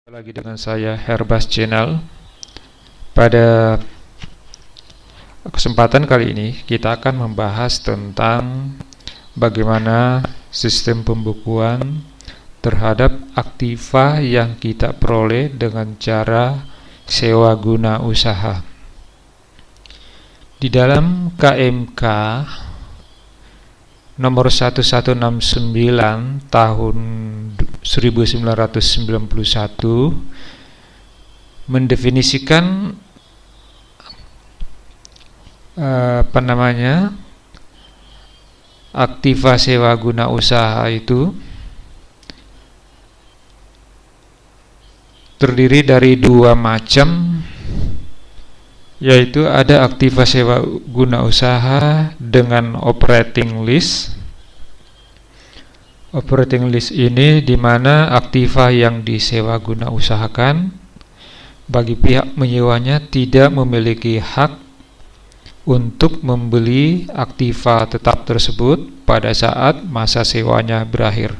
Lagi dengan saya Herbas Channel. Pada kesempatan kali ini kita akan membahas tentang bagaimana sistem pembukuan terhadap aktiva yang kita peroleh dengan cara sewa guna usaha. Di dalam KMK nomor 1169 tahun 1991 mendefinisikan aktiva sewa guna usaha itu terdiri dari dua macam, yaitu ada aktiva sewa guna usaha dengan operating lease. Operating lease ini di mana aktiva yang disewa guna usahakan bagi pihak menyewanya tidak memiliki hak untuk membeli aktiva tetap tersebut pada saat masa sewanya berakhir.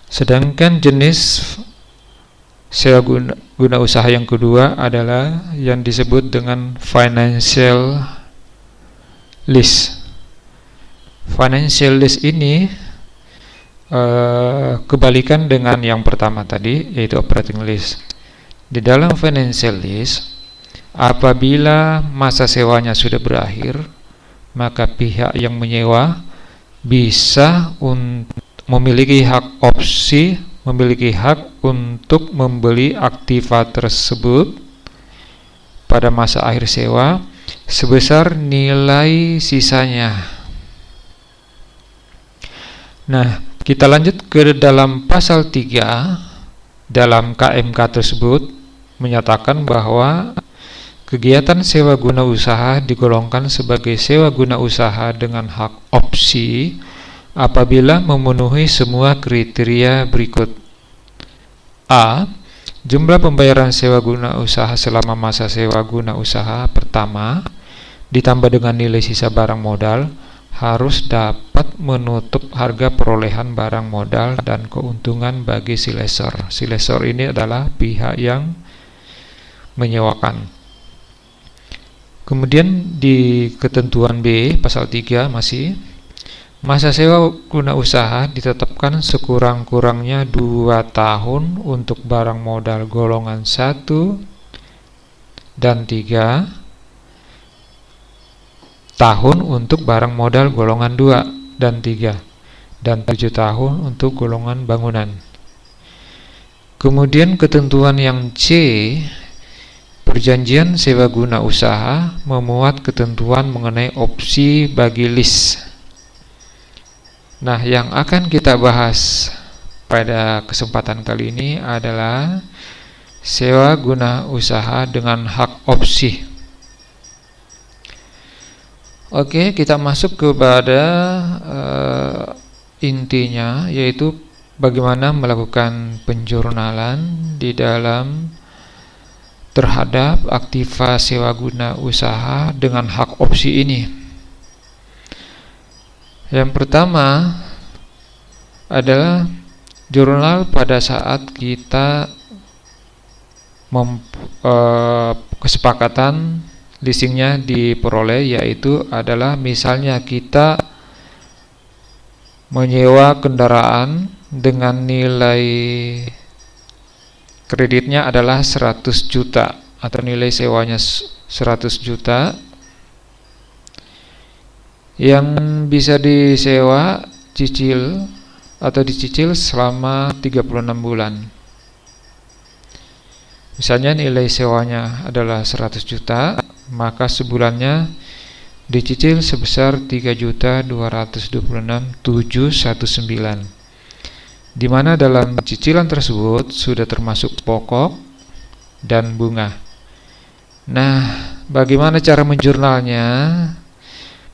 Sedangkan jenis sewa guna usaha yang kedua adalah yang disebut dengan financial lease. Financial lease ini kebalikan dengan yang pertama tadi, yaitu operating lease. Di dalam financial lease, apabila masa sewanya sudah berakhir, maka pihak yang menyewa bisa memiliki hak opsi, memiliki hak untuk membeli aktiva tersebut pada masa akhir sewa sebesar nilai sisanya. Nah, kita lanjut ke dalam pasal 3 dalam KMK tersebut menyatakan bahwa kegiatan sewa guna usaha digolongkan sebagai sewa guna usaha dengan hak opsi apabila memenuhi semua kriteria berikut. A. Jumlah pembayaran sewa guna usaha selama masa sewa guna usaha pertama ditambah dengan nilai sisa barang modal harus dapat menutup harga perolehan barang modal dan keuntungan bagi si lessor. Si lessor ini adalah pihak yang menyewakan. Kemudian di ketentuan B pasal 3 masih, masa sewa guna usaha ditetapkan sekurang-kurangnya 2 tahun untuk barang modal golongan 1 dan 3, tahun untuk barang modal golongan 2 dan 3, dan 7 tahun untuk golongan bangunan. Kemudian ketentuan yang C, perjanjian sewa guna usaha memuat ketentuan mengenai opsi bagi lease. Nah, yang akan kita bahas pada kesempatan kali ini adalah sewa guna usaha dengan hak opsi. Oke, kita masuk kepada intinya, yaitu bagaimana melakukan penjurnalan di dalam terhadap aktiva sewa guna usaha dengan hak opsi ini. Yang pertama adalah jurnal pada saat kita kesepakatan leasingnya diperoleh, yaitu adalah misalnya kita menyewa kendaraan dengan nilai kreditnya adalah 100 juta atau nilai sewanya 100 juta yang bisa disewa cicil atau dicicil selama 36 bulan. Misalnya nilai sewanya adalah 100 juta, maka sebulannya dicicil sebesar 3.226.719, di mana dalam cicilan tersebut sudah termasuk pokok dan bunga. Nah, bagaimana cara menjurnalnya?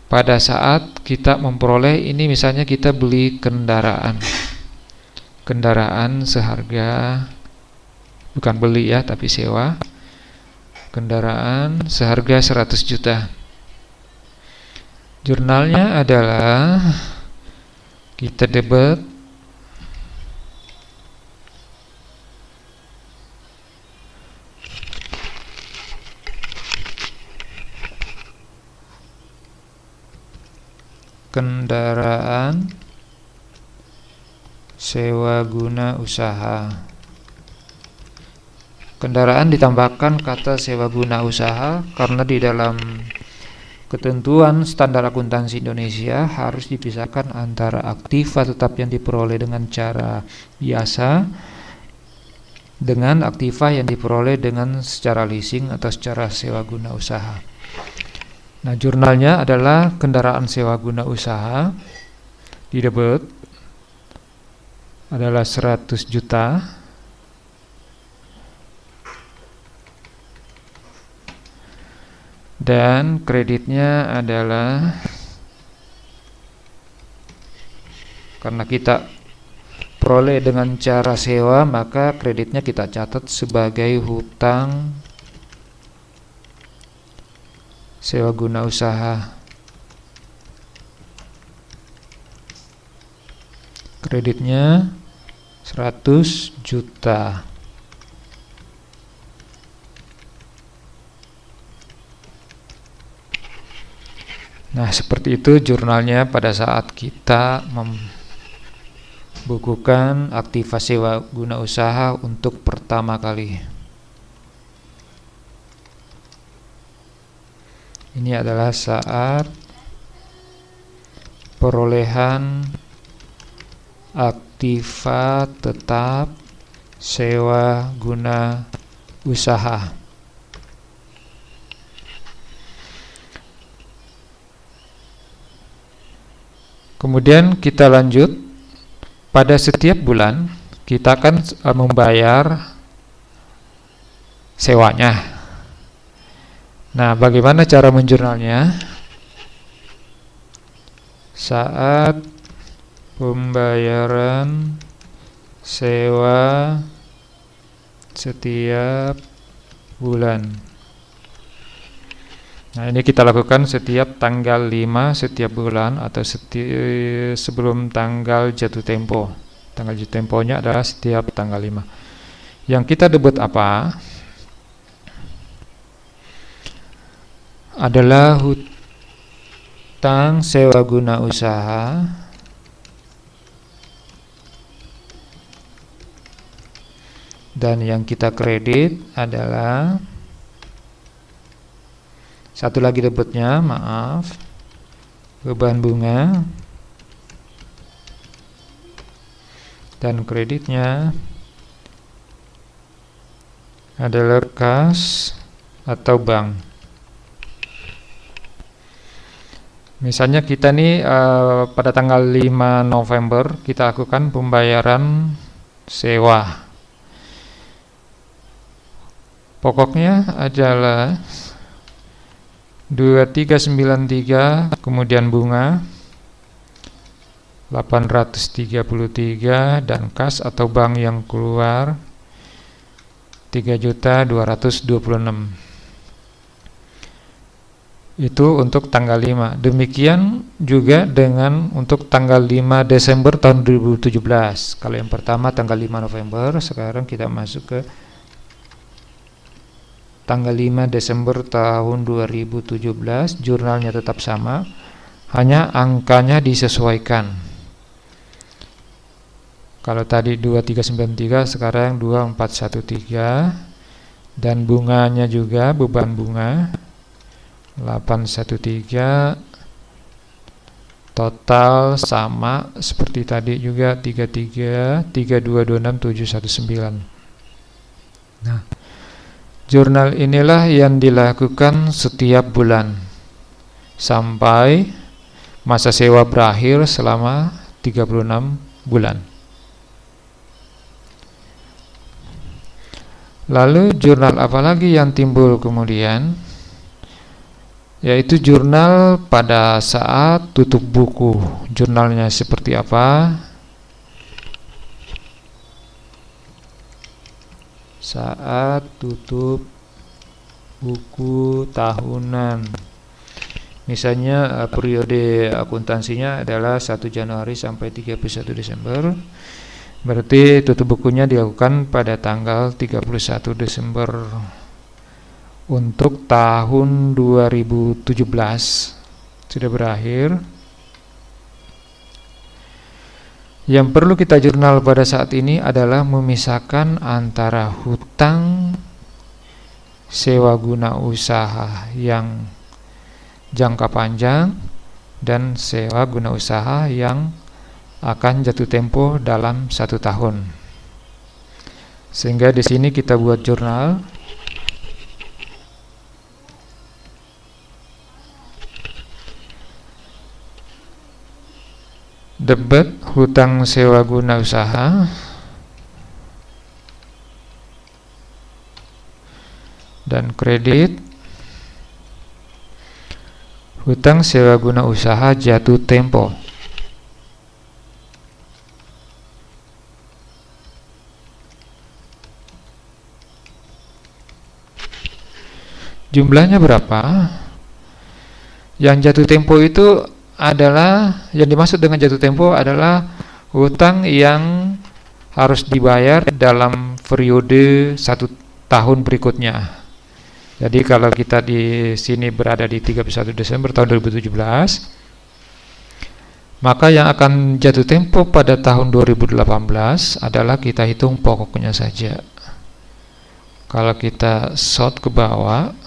Pada saat kita memperoleh ini, misalnya kita beli kendaraan seharga, bukan beli ya, tapi sewa kendaraan seharga 100 juta. Jurnalnya adalah kita debit kendaraan sewa guna usaha. Kendaraan ditambahkan kata sewa guna usaha karena di dalam ketentuan standar akuntansi Indonesia harus dipisahkan antara aktiva tetap yang diperoleh dengan cara biasa dengan aktiva yang diperoleh dengan secara leasing atau secara sewa guna usaha. Nah, jurnalnya adalah kendaraan sewa guna usaha, di debit adalah 100 juta. Dan kreditnya adalah, karena kita peroleh dengan cara sewa, maka kreditnya kita catat sebagai hutang sewa guna usaha. Kreditnya 100 juta. Nah, seperti itu jurnalnya pada saat kita membukukan aktiva sewa guna usaha untuk pertama kali. Ini adalah saat perolehan aktiva tetap sewa guna usaha. Kemudian kita lanjut, pada setiap bulan kita akan membayar sewanya. Nah, bagaimana cara menjurnalnya? Saat pembayaran sewa setiap bulan. Nah, ini kita lakukan setiap tanggal 5 setiap bulan atau sebelum tanggal jatuh tempo. Tanggal jatuh temponya adalah setiap tanggal 5. Yang kita debit apa? Adalah hutang sewa guna usaha dan yang kita kredit adalah satu lagi debitnya, maaf, beban bunga, dan kreditnya adalah kas atau bank. Misalnya kita nih pada tanggal 5 November kita lakukan pembayaran sewa. Pokoknya adalah 2393, kemudian bunga 833 dan kas atau bank yang keluar 3.226. Itu untuk tanggal 5. Demikian juga dengan untuk tanggal 5 Desember tahun 2017. Kalau yang pertama tanggal 5 November, sekarang kita masuk ke tanggal 5 Desember tahun 2017, jurnalnya tetap sama, hanya angkanya disesuaikan. Kalau tadi 2393, sekarang 2413, dan bunganya juga, beban bunga 813, total sama seperti tadi juga 33, 3226, 719. Nah, jurnal inilah yang dilakukan setiap bulan sampai masa sewa berakhir selama 36 bulan. Lalu jurnal apa lagi yang timbul kemudian? Yaitu jurnal pada saat tutup buku. Jurnalnya seperti apa? Saat tutup buku tahunan. Misalnya periode akuntansinya adalah 1 Januari sampai 31 Desember. Berarti tutup bukunya dilakukan pada tanggal 31 Desember. Untuk tahun 2017 sudah berakhir. Yang perlu kita jurnal pada saat ini adalah memisahkan antara hutang sewa guna usaha yang jangka panjang dan sewa guna usaha yang akan jatuh tempo dalam 1 tahun. Sehingga di sini kita buat jurnal. Debit hutang sewa guna usaha dan kredit hutang sewa guna usaha jatuh tempo. Jumlahnya berapa? Yang jatuh tempo itu adalah, yang dimaksud dengan jatuh tempo adalah hutang yang harus dibayar dalam periode 1 tahun berikutnya. Jadi kalau kita di sini berada di 31 Desember tahun 2017, maka yang akan jatuh tempo pada tahun 2018 adalah kita hitung pokoknya saja. Kalau kita sort ke bawah,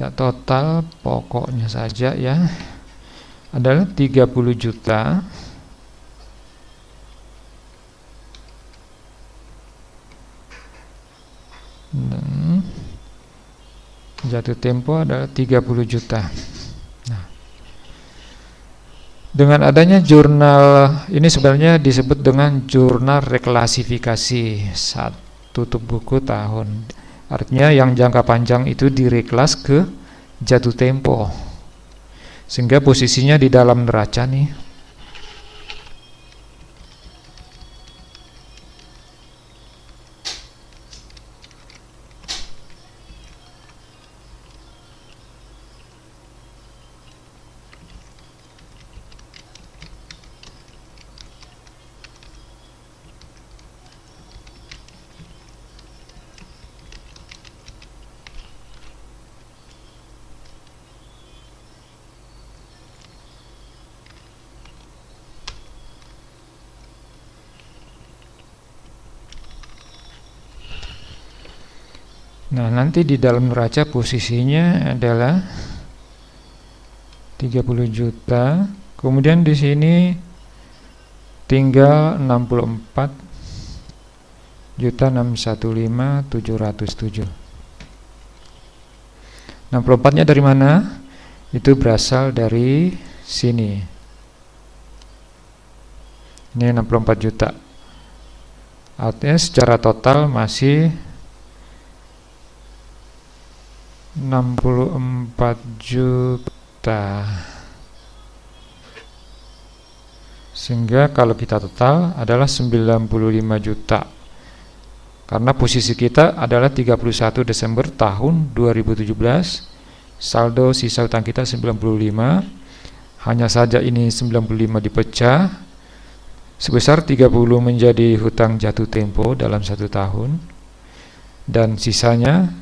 kita total pokoknya saja ya adalah 30 juta. Dan jatuh tempo adalah 30 juta. Nah, dengan adanya jurnal ini sebenarnya disebut dengan jurnal reklasifikasi saat tutup buku tahun. Artinya yang jangka panjang itu direklas ke jatuh tempo, sehingga posisinya di dalam neraca nih. Nah, nanti di dalam neraca posisinya adalah 30 juta. Kemudian di sini tinggal 64.615.707. 64-nya dari mana? Itu berasal dari sini. Ini 64 juta. Artinya secara total masih 64 juta. Sehingga kalau kita total adalah 95 juta. Karena posisi kita adalah 31 Desember tahun 2017. Saldo sisa utang kita 95. Hanya saja ini 95 dipecah sebesar 30 menjadi hutang jatuh tempo dalam 1 tahun. Dan sisanya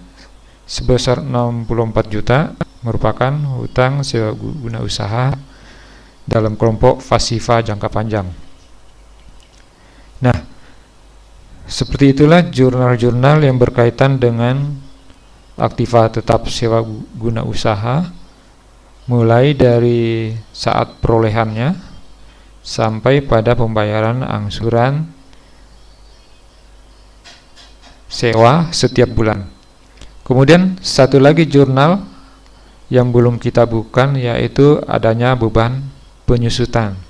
sebesar 64 juta merupakan hutang sewa guna usaha dalam kelompok pasifa jangka panjang. Nah, seperti itulah jurnal-jurnal yang berkaitan dengan aktiva tetap sewa guna usaha, mulai dari saat perolehannya sampai pada pembayaran angsuran sewa setiap bulan. Kemudian satu lagi jurnal yang belum kita buka, yaitu adanya beban penyusutan.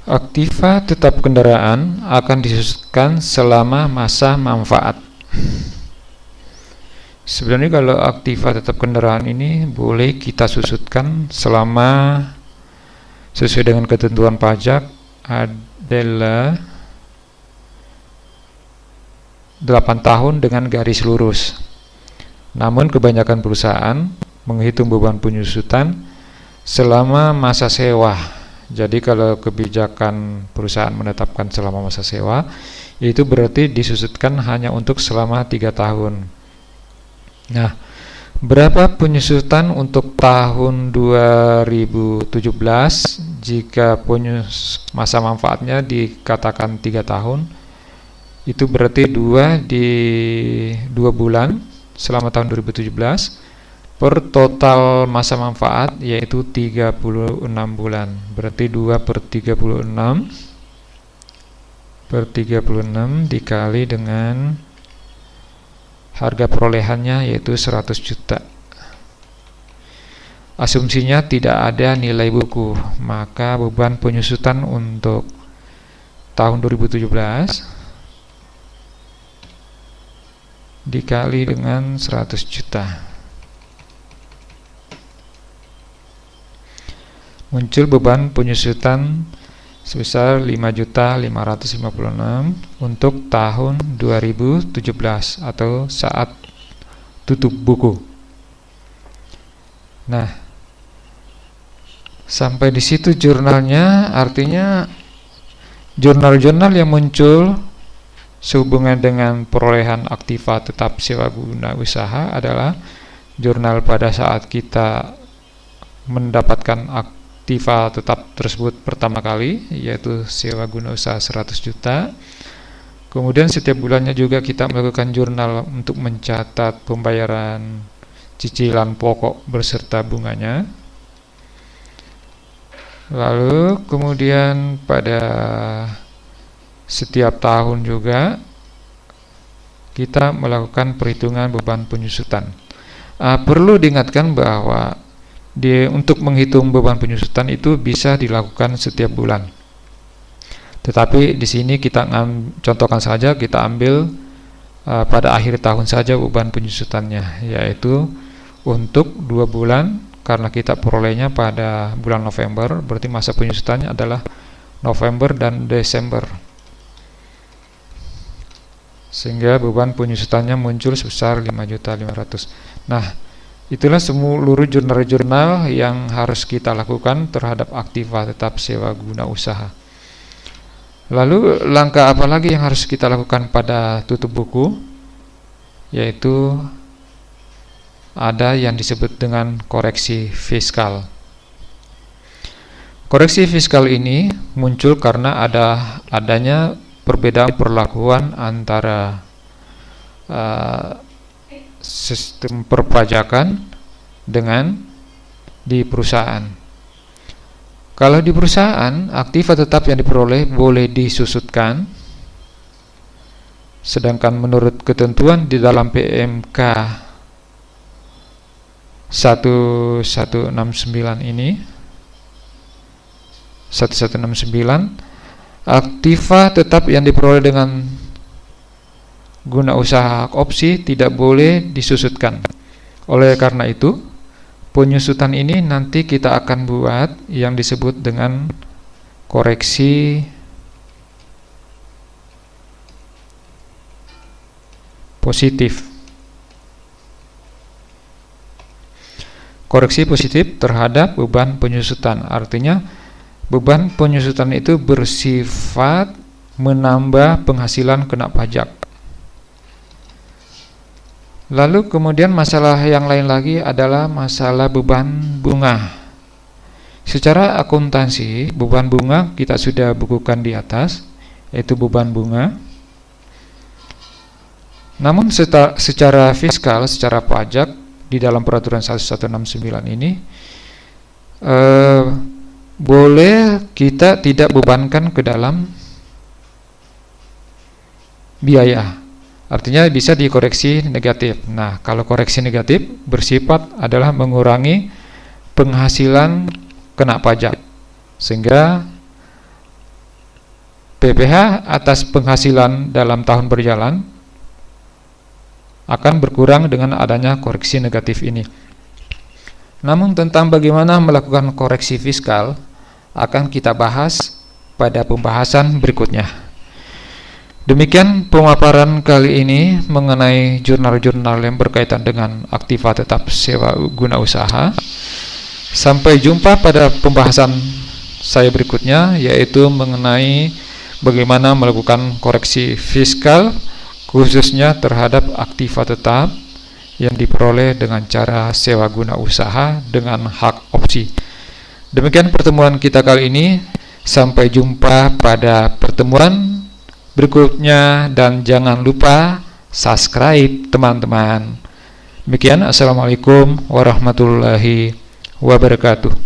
Aktiva tetap kendaraan akan disusutkan selama masa manfaat. Sebenarnya kalau aktiva tetap kendaraan ini boleh kita susutkan selama sesuai dengan ketentuan pajak adalah 8 tahun dengan garis lurus. Namun kebanyakan perusahaan menghitung beban penyusutan selama masa sewa. Jadi kalau kebijakan perusahaan menetapkan selama masa sewa, itu berarti disusutkan hanya untuk selama 3 tahun. Nah, berapa penyusutan untuk tahun 2017 jika masa manfaatnya dikatakan 3 tahun? Itu berarti 2 bulan selama tahun 2017 per total masa manfaat yaitu 36 bulan. Berarti 2 per 36 dikali dengan harga perolehannya yaitu 100 juta. Asumsinya tidak ada nilai buku, maka beban penyusutan untuk tahun 2017 dikali dengan 100 juta. Muncul beban penyusutan sebesar 5.556 untuk tahun 2017 atau saat tutup buku. Nah, sampai di situ jurnalnya, artinya jurnal-jurnal yang muncul sehubungan dengan perolehan aktiva tetap sewa guna usaha adalah jurnal pada saat kita mendapatkan aktiva tetap tersebut pertama kali, yaitu sewa guna usaha 100 juta. Kemudian setiap bulannya juga kita melakukan jurnal untuk mencatat pembayaran cicilan pokok beserta bunganya. Lalu kemudian pada setiap tahun juga kita melakukan perhitungan beban penyusutan. Perlu diingatkan bahwa untuk menghitung beban penyusutan itu bisa dilakukan setiap bulan. Tetapi di sini kita contohkan saja, kita ambil pada akhir tahun saja beban penyusutannya, yaitu untuk 2 bulan karena kita perolehnya pada bulan November, berarti masa penyusutannya adalah November dan Desember. Sehingga beban penyusutannya muncul sebesar 5.500. Nah, itulah seluruh jurnal-jurnal yang harus kita lakukan terhadap aktiva tetap sewa guna usaha. Lalu langkah apa lagi yang harus kita lakukan pada tutup buku? Yaitu ada yang disebut dengan koreksi fiskal. Koreksi fiskal ini muncul karena adanya perbedaan perlakuan antara sistem perpajakan dengan di perusahaan. Kalau di perusahaan, aktiva tetap yang diperoleh boleh disusutkan, sedangkan menurut ketentuan di dalam PMK 1169 ini 1169, aktiva tetap yang diperoleh dengan guna usaha opsi tidak boleh disusutkan. Oleh karena itu, penyusutan ini nanti kita akan buat yang disebut dengan koreksi positif. Koreksi positif terhadap beban penyusutan, artinya beban penyusutan itu bersifat menambah penghasilan kena pajak. Lalu kemudian masalah yang lain lagi adalah masalah beban bunga. Secara akuntansi, beban bunga kita sudah bukukan di atas, yaitu beban bunga. Namun secara fiskal, secara pajak di dalam peraturan 1169 ini boleh kita tidak bebankan ke dalam biaya, artinya bisa dikoreksi negatif. Nah, kalau koreksi negatif bersifat adalah mengurangi penghasilan kena pajak, sehingga PPh atas penghasilan dalam tahun berjalan akan berkurang dengan adanya koreksi negatif ini. Namun tentang bagaimana melakukan koreksi fiskal akan kita bahas pada pembahasan berikutnya. Demikian pemaparan kali ini mengenai jurnal-jurnal yang berkaitan dengan aktiva tetap sewa guna usaha. Sampai jumpa pada pembahasan saya berikutnya, yaitu mengenai bagaimana melakukan koreksi fiskal khususnya terhadap aktiva tetap yang diperoleh dengan cara sewa guna usaha dengan hak opsi. Demikian pertemuan kita kali ini. Sampai jumpa pada pertemuan berikutnya dan jangan lupa subscribe teman-teman. Demikian, assalamualaikum warahmatullahi wabarakatuh.